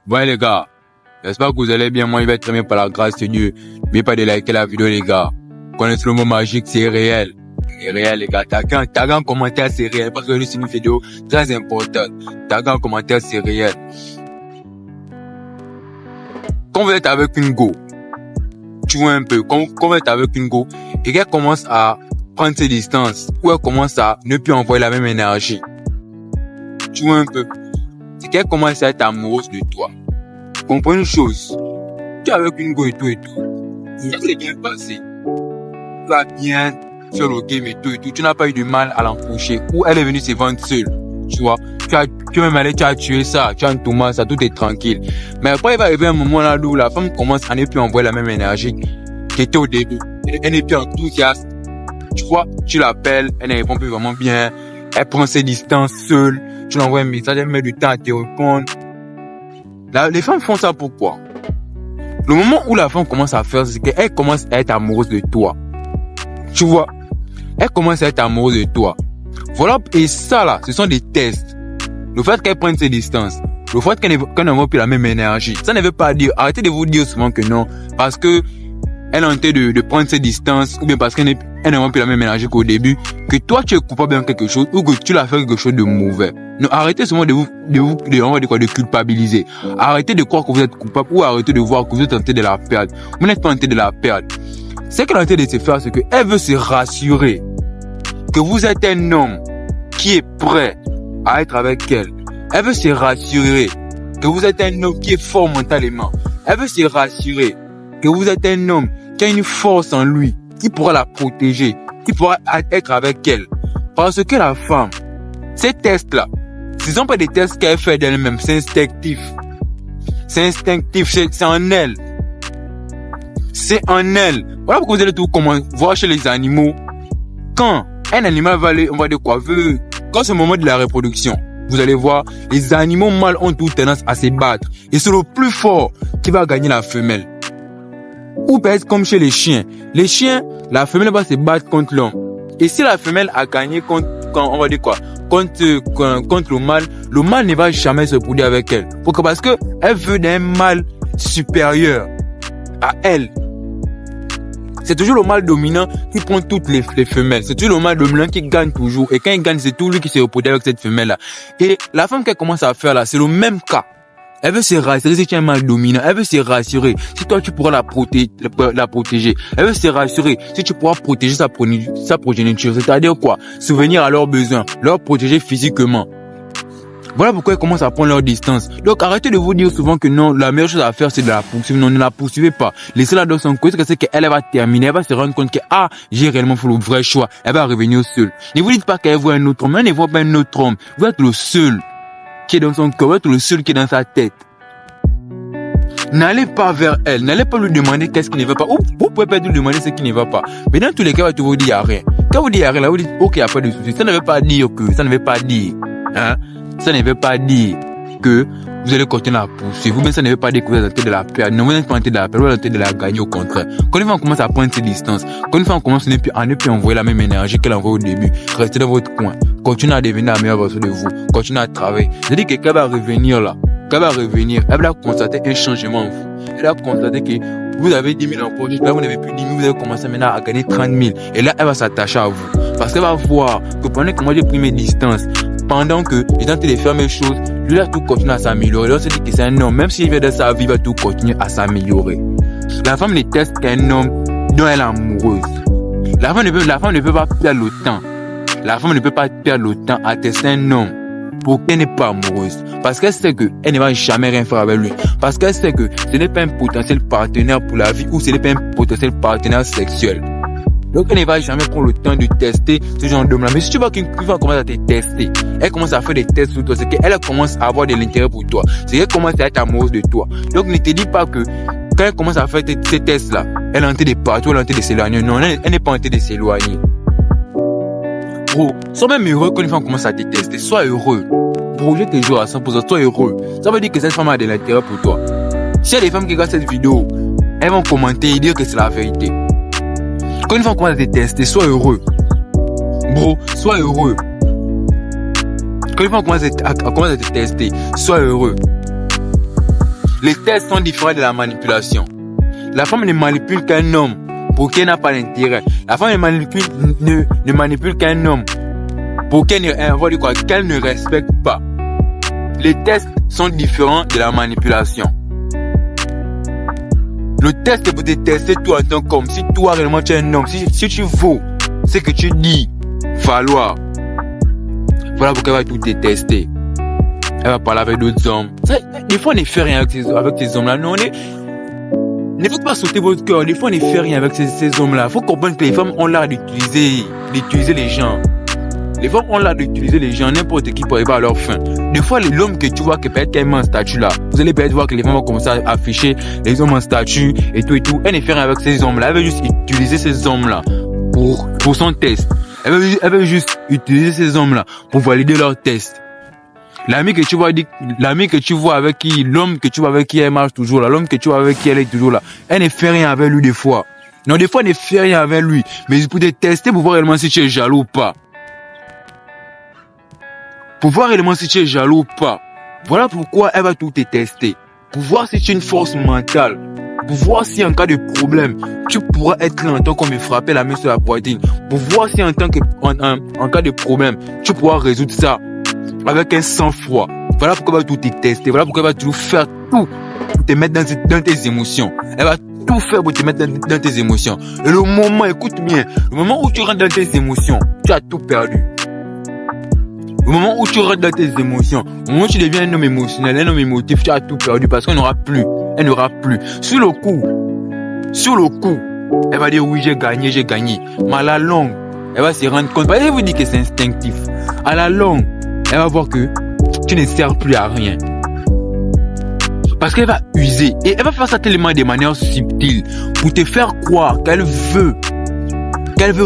Ouais les gars, j'espère que vous allez bien. Moi, je vais très bien par la grâce de Dieu. N'oubliez pas de liker la vidéo les gars. Connaissez le mot magique, c'est réel. C'est réel les gars. Tag en commentaire, c'est réel. Parce que c'est une vidéo très importante. Tag en commentaire, c'est réel. Quand vous êtes avec une go, tu vois un peu, quand vous êtes avec une go et qu'elle commence à prendre ses distances, ou elle commence à ne plus envoyer la même énergie, tu vois un peu, c'est qu'elle commence à être amoureuse de toi. Comprends une chose, tu es avec une go et tout, ça s'est bien passé. Tu vas bien faire le game et tout, tu n'as pas eu de mal à l'empêcher, ou elle est venue se vendre seule, tu vois. Tu es même allé, tu as tué ça, tu as un tourment, ça, tout est tranquille. Mais après, il va arriver un moment là où la femme commence à ne plus envoyer la même énergie qui était au début. Elle n'est plus enthousiaste. Tu vois, tu l'appelles, elle ne répond plus vraiment bien. Elle prend ses distances seule. Tu l'envoies un message, elle met du temps à te répondre. Là, les femmes font ça pourquoi? Le moment où la femme commence à faire, c'est qu'elle commence à être amoureuse de toi. Tu vois, elle commence à être amoureuse de toi. Voilà, et ça là, ce sont des tests. Le fait qu'elle prenne ses distances, le fait qu'elle n'envoie plus la même énergie, ça ne veut pas dire, arrêtez de vous dire souvent que non, parce que elle a en train de prendre ses distances, ou bien parce qu'elle n'envoie plus la même énergie qu'au début, que toi tu es coupable de quelque chose, ou que tu l'as fait quelque chose de mauvais. Non, arrêtez souvent de culpabiliser. Arrêtez de croire que vous êtes coupable, ou arrêtez de voir que vous êtes en train de la perdre. Vous n'êtes pas en train de la perdre. Ce qu'elle est en train de se faire, c'est qu'elle veut se rassurer que vous êtes un homme qui est prêt à être avec elle. Elle veut se rassurer que vous êtes un homme qui est fort mentalement. Elle veut se rassurer que vous êtes un homme qui a une force en lui, qui pourra la protéger, qui pourra être avec elle. Parce que la femme, ces tests-là, ce ne sont pas des tests qu'elle fait d'elle-même, c'est instinctif. C'est instinctif, c'est en elle. C'est en elle. Voilà pourquoi vous allez tout voir chez les animaux. Quand un animal va aller, on va dire quoi, quand c'est le moment de la reproduction, vous allez voir, les animaux mâles ont toute tendance à se battre. Et c'est le plus fort qui va gagner la femelle. Ou peut-être comme chez les chiens. Les chiens, la femelle va se battre contre l'homme. Et si la femelle a gagné contre le mâle ne va jamais se reproduire avec elle. Pourquoi? Parce que elle veut d'un mâle supérieur à elle. C'est toujours le mâle dominant qui prend toutes les femelles. C'est toujours le mâle dominant qui gagne toujours. Et quand il gagne, c'est tout lui qui se reproduit avec cette femelle-là. Et la femme qu'elle commence à faire là, c'est le même cas. Elle veut se rassurer si tu es un mâle dominant. Elle veut se rassurer si toi tu pourras la protéger. Elle veut se rassurer si tu pourras protéger sa progéniture. C'est-à-dire quoi? Subvenir à leurs besoins. Leur protéger physiquement. Voilà pourquoi ils commencent à prendre leur distance. Donc arrêtez de vous dire souvent que non, la meilleure chose à faire c'est de la poursuivre. Non, ne la poursuivez pas. Laissez-la dans son côté, c'est qu'elle va terminer. Elle va se rendre compte que j'ai réellement fait le vrai choix. Elle va revenir seule. Ne vous dites pas qu'elle voit un autre homme. Elle ne voit pas un autre homme. Vous êtes le seul qui est dans son cœur. Vous êtes le seul qui est dans sa tête. N'allez pas vers elle. N'allez pas lui demander qu'est-ce qui ne va pas. Ou vous pouvez pas lui demander ce qui ne va pas. Mais dans tous les cas, vous dites il n'y a rien. Quand vous dites il n'y a rien, là, vous dites ok, il n'y a pas de souci. Ça ne veut pas dire ça ne veut pas dire que vous allez continuer à poursuivre. Ou bien ça ne veut pas dire que vous êtes en train de la perdre. Non, vous n'êtes pas en train de la perdre, vous êtes en train de la gagner au contraire. Quand une fois on commence à prendre ses distances, quand une fois on commence à ne plus envoyer la même énergie qu'elle envoie au début, restez dans votre coin. Continuez à devenir la meilleure version de vous. Continuez à travailler. Je dis que quand elle va revenir là, elle va constater un changement en vous. Elle va constater que vous avez 10 000 en poche, là vous n'avez plus 10 000, vous allez commencer maintenant à gagner 30 000. Et là, elle va s'attacher à vous. Parce qu'elle va voir que pendant que moi j'ai pris mes distances, pendant que j'ai tenté de faire mes choses, lui là tout continue à s'améliorer. Là on se dit que c'est un homme, même s'il vient de sa vie, il va tout continuer à s'améliorer. La femme ne teste qu'un homme dont elle est amoureuse. La femme ne peut pas perdre le temps. La femme ne peut pas perdre le temps à tester un homme pour qu'elle n'est pas amoureuse. Parce qu'elle sait qu'elle ne va jamais rien faire avec lui. Parce qu'elle sait que ce n'est pas un potentiel partenaire pour la vie ou ce n'est pas un potentiel partenaire sexuel. Donc elle ne va jamais prendre le temps de tester ce genre d'homme-là. Mais si tu vois qu'une femme commence à te tester, elle commence à faire des tests sur toi, c'est qu'elle commence à avoir de l'intérêt pour toi. C'est qu'elle commence à être amoureuse de toi. Donc ne te dis pas que quand elle commence à faire ces tests-là, elle est en train de partir, elle est en train de s'éloigner. Non, elle n'est pas en train de s'éloigner. Bro, sois même heureux quand une femme commence à te tester. Sois heureux. Bro, je te jure à 100%, sois heureux. Ça veut dire que cette femme a de l'intérêt pour toi. S'il y a des femmes qui regardent cette vidéo, elles vont commenter et dire que c'est la vérité. Quand une femme commence à te tester, sois heureux. Bro, sois heureux. Quand une femme commence à te tester, sois heureux. Les tests sont différents de la manipulation. La femme ne manipule qu'un homme pour qui elle n'a pas d'intérêt. La femme ne manipule qu'un homme pour qu'elle ne respecte pas. Les tests sont différents de la manipulation. Le test est pour te tester toi en tant qu'homme. Si toi réellement tu es un homme, si tu vaux ce que tu dis valoir, voilà pourquoi elle va tout te tester. Elle va parler avec d'autres hommes. Des fois on ne fait rien avec ces hommes-là. Non, ne faut pas sauter votre cœur. Des fois on ne fait rien avec ces hommes-là. Il faut comprendre que les femmes ont l'art d'utiliser les gens. Les femmes ont l'art d'utiliser les gens, n'importe qui pour arriver à leur fin. Des fois, l'homme que tu vois qui peut-être qu'elle met en statut là, vous allez peut-être voir que les femmes vont commencer à afficher les hommes en statut et tout. Elle ne fait rien avec ces hommes-là. Elle veut juste utiliser ces hommes-là pour son test. Elle veut juste utiliser ces hommes-là pour valider leur test. L'homme que tu vois avec qui elle marche toujours là, l'homme que tu vois avec qui elle est toujours là, elle ne fait rien avec lui des fois. Non, des fois, elle ne fait rien avec lui. Mais pour te tester, pour voir réellement si tu es jaloux ou pas. Pour voir réellement si tu es jaloux ou pas. Voilà pourquoi elle va tout te tester. Pour voir si tu as une force mentale. Pour voir si en cas de problème, tu pourras être là en tant qu'on me frapper la main sur la poitrine. Pour voir si en cas de problème, tu pourras résoudre ça avec un sang-froid. Voilà pourquoi elle va tout te tester. Voilà pourquoi elle va toujours faire tout pour te mettre dans tes émotions. Elle va tout faire pour te mettre dans tes émotions. Et le moment, écoute bien, le moment où tu rentres dans tes émotions, tu as tout perdu. Au moment où tu rentres dans tes émotions, au moment où tu deviens un homme émotionnel, un homme émotif, tu as tout perdu parce qu'elle n'aura plus. Elle n'aura plus. Sur le coup, elle va dire oui, j'ai gagné. Mais à la longue, elle va se rendre compte. Elle vous dit que c'est instinctif. À la longue, elle va voir que tu ne sers plus à rien. Parce qu'elle va user. Et elle va faire ça tellement de manière subtile pour te faire croire qu'elle veut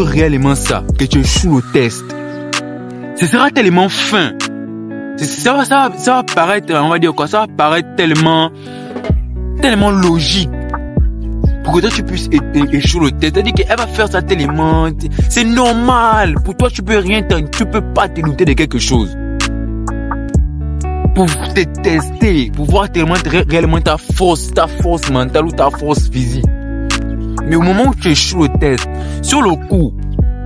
réellement ça, que tu échoues au test. Ce sera tellement fin. Ça va paraître, on va dire quoi, ça va paraître tellement logique. Pour que toi tu puisses échouer le test. C'est-à-dire qu'elle va faire ça tellement, c'est normal. Pour toi tu peux pas te douter de quelque chose. Pour te tester, pour voir tellement réellement ta force mentale ou ta force physique. Mais au moment où tu échoues le test, sur le coup,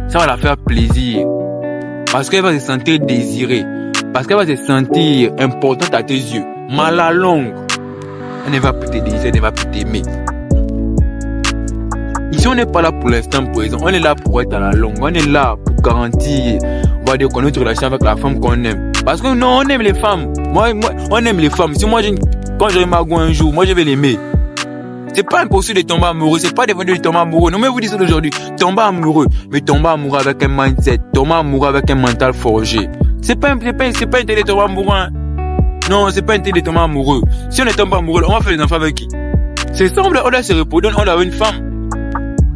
ça va la faire plaisir. Parce qu'elle va se sentir désirée. Parce qu'elle va se sentir importante à tes yeux. Mais à la longue, elle ne va plus te désirer, elle ne va plus t'aimer. Ici, on n'est pas là pour l'instant présent. On est là pour être à la longue. On est là pour garantir, on va dire, qu'on a une relation avec la femme qu'on aime. Parce que non, on aime les femmes. Moi, on aime les femmes. Si quand j'aurai Margot un jour, moi, je vais l'aimer. C'est pas impossible de tomber amoureux, c'est pas devenu de tomber amoureux. Non, mais vous dites aujourd'hui, tomber amoureux, mais tomber amoureux avec un mindset, tomber amoureux avec un mental forgé. C'est pas intérêt de tomber amoureux, hein. Non, c'est pas intérêt de tomber amoureux. Si on ne tombe pas amoureux, on va faire des enfants avec qui? C'est ça, on doit se reproduire, on a une femme.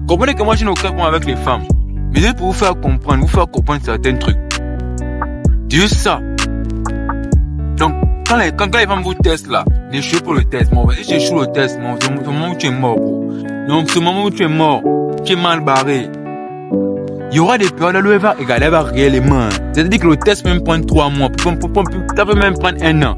Comprenez que moi, je n'ai aucun problème avec les femmes. Mais c'est pour vous faire comprendre certains trucs. C'est juste ça. Donc, quand les femmes vous testent là, n'échouez pour le test, mon si tu échoues le test, c'est le moment où tu es mort, bro. Donc, c'est le moment où tu es mort, tu es mal barré. Il y aura des périodes où elle va réellement. C'est-à-dire que le test peut même prendre 3 mois, ça peut même prendre 1 an.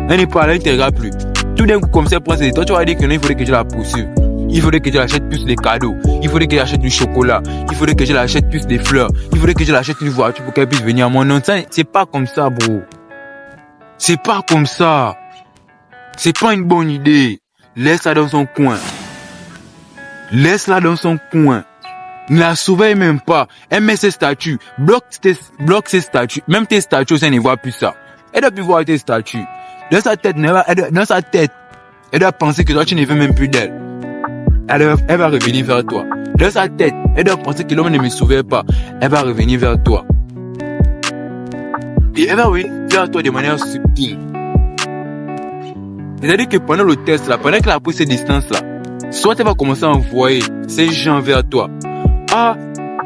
Elle n'est pas là, elle ne t'aidera plus. Tout d'un coup, comme ça, prend ses toi, tu vas dire que non, il faudrait que je la poursuive. Il faudrait que je l'achète plus des cadeaux. Il faudrait que je l'achète du chocolat. Il faudrait que je l'achète plus des fleurs. Il faudrait que je l'achète une voiture pour qu'elle puisse venir à moi. Non, c'est pas comme ça, bro. C'est pas comme ça. C'est pas une bonne idée. Laisse-la dans son coin. Laisse-la dans son coin. Ne la surveille même pas. Elle met ses statuts. Bloque ses statuts. Même tes statuts, elle ne voit plus ça. Elle doit plus voir tes statuts. Dans sa tête, elle doit penser que toi, tu ne veux même plus d'elle. Elle va revenir vers toi. Dans sa tête, elle doit penser que l'homme ne me surveille pas. Elle va revenir vers toi. Et elle va revenir vers toi de manière subtile. C'est-à-dire que pendant le test là, pendant qu'elle a pris ces distances là, soit elle va commencer à envoyer ces gens vers toi. Ah,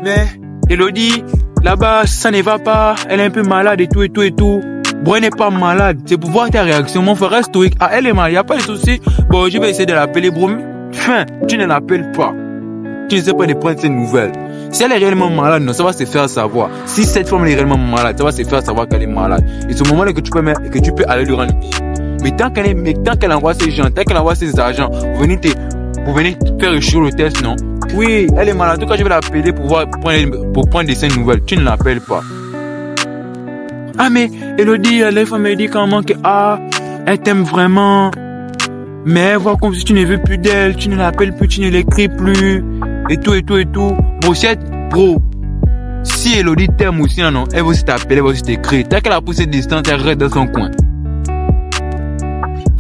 mais Elodie, là-bas, ça ne va pas. Elle est un peu malade et tout. Bon, elle n'est pas malade. C'est pour voir ta réaction. Mon frère, stoïque. Ah, elle est malade. Il n'y a pas de souci. Bon, je vais essayer de l'appeler. Bro, fin, tu ne l'appelles pas. Tu ne sais pas de prendre ses nouvelles. Si elle est réellement malade, non, ça va se faire savoir. Si cette femme est réellement malade, ça va se faire savoir qu'elle est malade. Et c'est au moment là que tu peux aller lui rendre visite. Mais tant qu'elle envoie ses gens, tant qu'elle envoie ses agents, vous venez faire échouer le test, non? Oui, elle est malade. En tout cas, je vais l'appeler pour prendre des scènes nouvelles. Tu ne l'appelles pas. Ah, mais Elodie, la femme me dit comment que, elle t'aime vraiment. Mais elle voit comme si tu ne veux plus d'elle, tu ne l'appelles plus, tu ne l'écris plus. Et tout. Bro, si Elodie t'aime aussi, non, elle va aussi t'appeler, elle va aussi t'écrire. Tant qu'elle a poussé distance, elle reste dans son coin.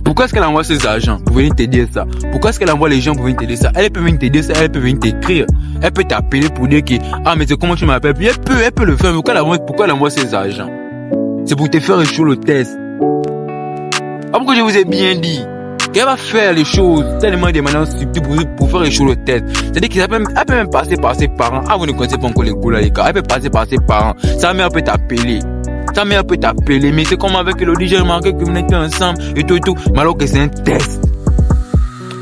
Pourquoi est-ce qu'elle envoie ses agents pour venir t'aider ça? Pourquoi est-ce qu'elle envoie les gens pour venir t'aider ça? Elle peut venir t'aider ça, elle peut venir t'écrire. Elle peut t'appeler pour dire que, mais c'est comment tu m'appelles? Puis elle peut le faire. Pourquoi elle envoie ses agents? C'est pour te faire échouer le test. Pourquoi je vous ai bien dit? Elle va faire les choses tellement de manière subtile pour faire échouer le test. C'est-à-dire qu'elle peut même passer par ses parents. Vous ne connaissez pas encore les gars, les gars. Elle peut passer par ses parents. Sa mère peut t'appeler. Mais c'est comme avec Elodie, j'ai remarqué que vous étiez ensemble et tout. Mais alors que c'est un test.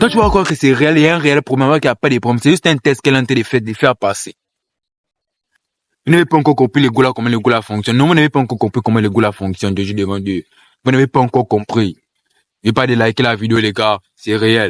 Toi, tu vas croire que c'est réel, il y a un réel problème, alors qu'il n'y a pas de problème. C'est juste un test qu'elle est en train de faire passer. Vous n'avez pas encore compris comment les gars fonctionnent. Non, vous n'avez pas encore compris comment les gars fonctionnent. Je demande. Vous n'avez pas encore compris. Et pas de liker la vidéo, les gars. C'est réel.